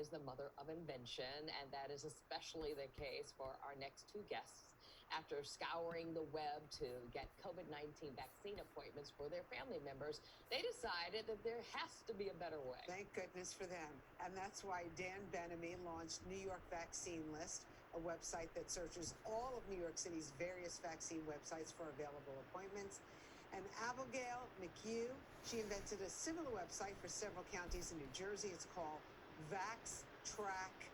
is the mother of invention, and that is especially the case for our next two guests. After scouring the web to get COVID-19 vaccine appointments for their family members, they decided that there has to be a better way. Thank goodness for them. And that's why Dan Benamy launched New York Vaccine List, a website that searches all of New York City's various vaccine websites for available appointments. And Abigail McHugh, she invented a similar website for several counties in New Jersey. It's called VaxTrack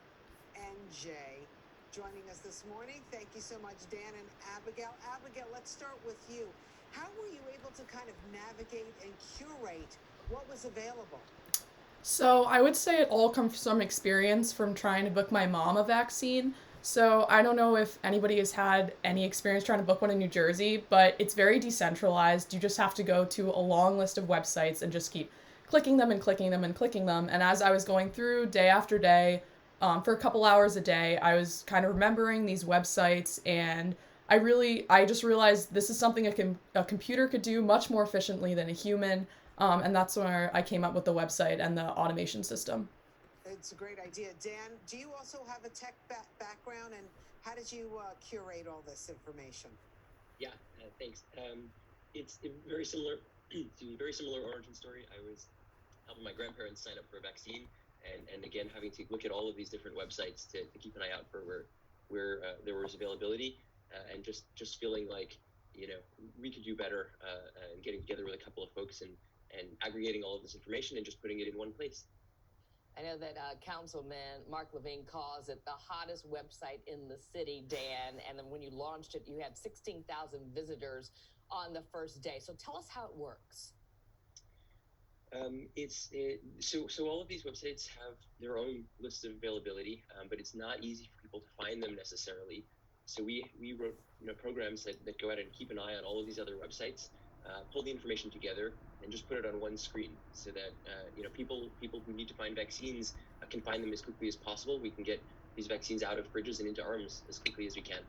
NJ. Joining us this morning, thank you so much, Dan and Abigail. Abigail, let's start with you. How were you able to kind of navigate and curate what was available? So I would say it all comes from experience from trying to book my mom a vaccine. So I don't know if anybody has had any experience trying to book one in New Jersey, but it's very decentralized. You just have to go to a long list of websites and just keep clicking them and clicking them and clicking them. And as I was going through day after day, for a couple hours a day, I was kind of remembering these websites, and I just realized this is something a computer could do much more efficiently than a human, and that's where I came up with the website and the automation system. It's a great idea. Dan, do you also have a tech background, and how did you curate all this information? Yeah, thanks. It's a very similar, very similar origin story. I was helping my grandparents sign up for a vaccine. And again, having to look at all of these different websites to keep an eye out for where there was availability, and just feeling like, we could do better, and getting together with a couple of folks and aggregating all of this information and just putting it in one place. I know that Councilman Mark Levine calls it the hottest website in the city, Dan. And then when you launched it, you had 16,000 visitors on the first day. So tell us how it works. So all of these websites have their own list of availability, but it's not easy for people to find them necessarily. So we wrote programs that go out and keep an eye on all of these other websites, pull the information together, and just put it on one screen so that people who need to find vaccines can find them as quickly as possible. We can get these vaccines out of fridges and into arms as quickly as we can.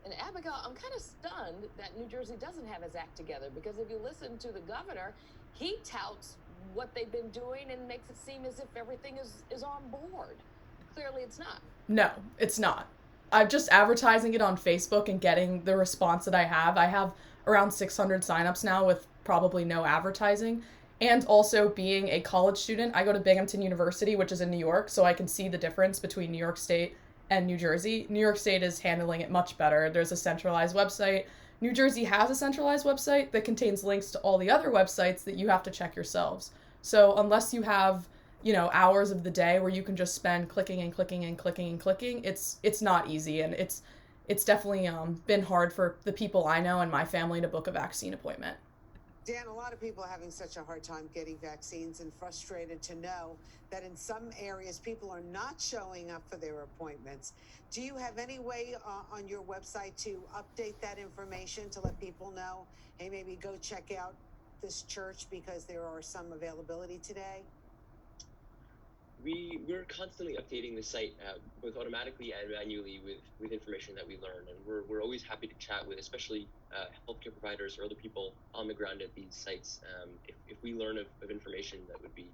And Abigail, I'm kind of stunned that New Jersey doesn't have its act together, because if you listen to the governor, he touts what they've been doing and makes it seem as if everything is on board. Clearly it's not. No, it's not. I'm just advertising it on Facebook and getting the response that I have. I have around 600 signups now with probably no advertising. And also, being a college student, I go to Binghamton University, which is in New York, so I can see the difference between New York State and New Jersey. New York State is handling it much better. There's a centralized website. New Jersey has a centralized website that contains links to all the other websites that you have to check yourselves. So unless you have, hours of the day where you can just spend clicking and clicking and clicking and clicking, it's not easy, and it's definitely been hard for the people I know and my family to book a vaccine appointment. Dan, a lot of people are having such a hard time getting vaccines, and frustrated to know that in some areas people are not showing up for their appointments. Do you have any way on your website to update that information to let people know, hey, maybe go check out this church because there are some availability today? We're constantly updating the site, both automatically and manually with information that we learn, and we're always happy to chat with, especially healthcare providers or other people on the ground at these sites. If we learn of information that would be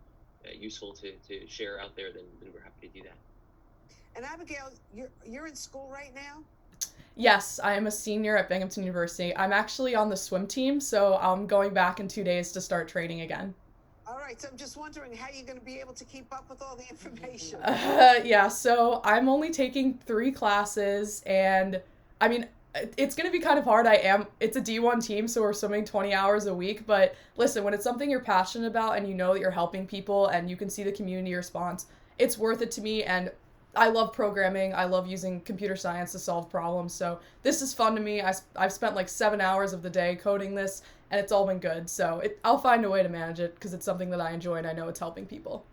useful to share out there, then we're happy to do that. And Abigail, you're in school right now? Yes, I am a senior at Binghamton University. I'm actually on the swim team, so I'm going back in 2 days to start training again. All right, so I'm just wondering how you're going to be able to keep up with all the information. Yeah, so I'm only taking 3 classes, and I mean, it's going to be kind of hard. It's a D1 team, so we're swimming 20 hours a week, but listen, when it's something you're passionate about and you know that you're helping people and you can see the community response, it's worth it to me. And I love programming. I love using computer science to solve problems. So this is fun to me. I've spent like 7 hours of the day coding this, and it's all been good. So I'll find a way to manage it because it's something that I enjoy and I know it's helping people.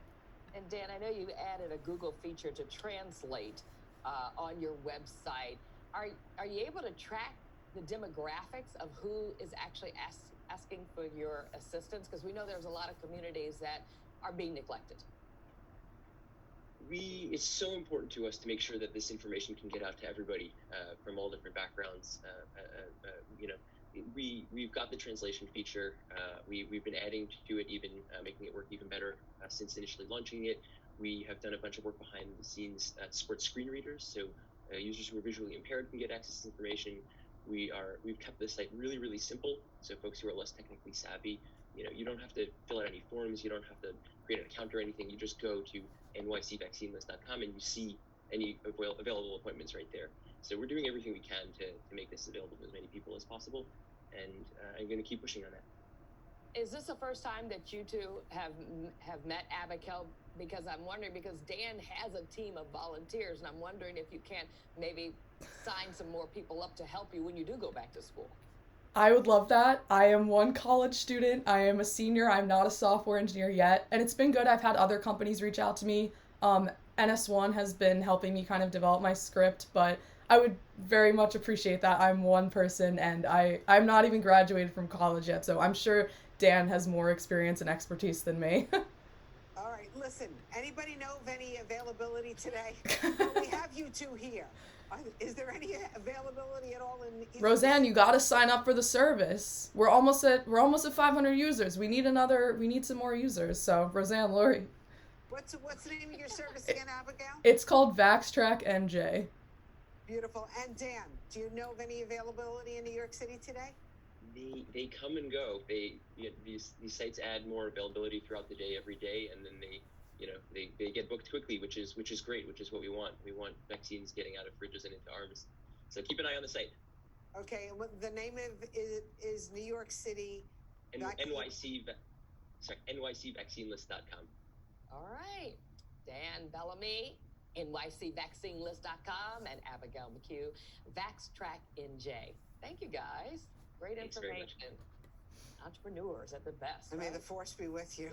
And Dan, I know you added a Google feature to translate on your website. Are you able to track the demographics of who is actually asking for your assistance? Because we know there's a lot of communities that are being neglected. It's so important to us to make sure that this information can get out to everybody from all different backgrounds. We've got the translation feature. We've been adding to it, even making it work even better since initially launching it. We have done a bunch of work behind the scenes at sports screen readers, so users who are visually impaired can get access to information. We've kept the site really, really simple, so folks who are less technically savvy, you don't have to fill out any forms, you don't have to create an account or anything. You just go to nycvaccinelist.com and you see any available appointments right there. So we're doing everything we can to make this available to as many people as possible, and I'm going to keep pushing on that. Is this the first time that you two have met Abigail? Because I'm wondering, because Dan has a team of volunteers, and I'm wondering if you can't maybe sign some more people up to help you when you do go back to school. I would love that. I am one college student. I am a senior. I'm not a software engineer yet. And it's been good. I've had other companies reach out to me. NS1 has been helping me kind of develop my script, but I would very much appreciate that. I'm one person, and I'm not even graduated from college yet, so I'm sure Dan has more experience and expertise than me. All right, listen, anybody know of any availability today? Well, we have you two here. Is there any availability at all in Roseanne, you gotta sign up for the service. We're almost at 500 users. We need some more users. So Roseanne, Lori. What's the name of your service again, Abigail? It's called VaxTrack NJ. Beautiful. And Dan, do you know of any availability in New York City today? They come and go. These sites add more availability throughout the day, every day, and then they get booked quickly, which is great, which is what we want. We want vaccines getting out of fridges and into arms. So keep an eye on the site. Okay, and the name of is New York City nycvaccinelist.com. All right. Dan Bellamy, nycvaccinelist.com, and Abigail McHugh, VaxTrack NJ. Thank you, guys. Great information. Entrepreneurs at the best. And may the force be with you.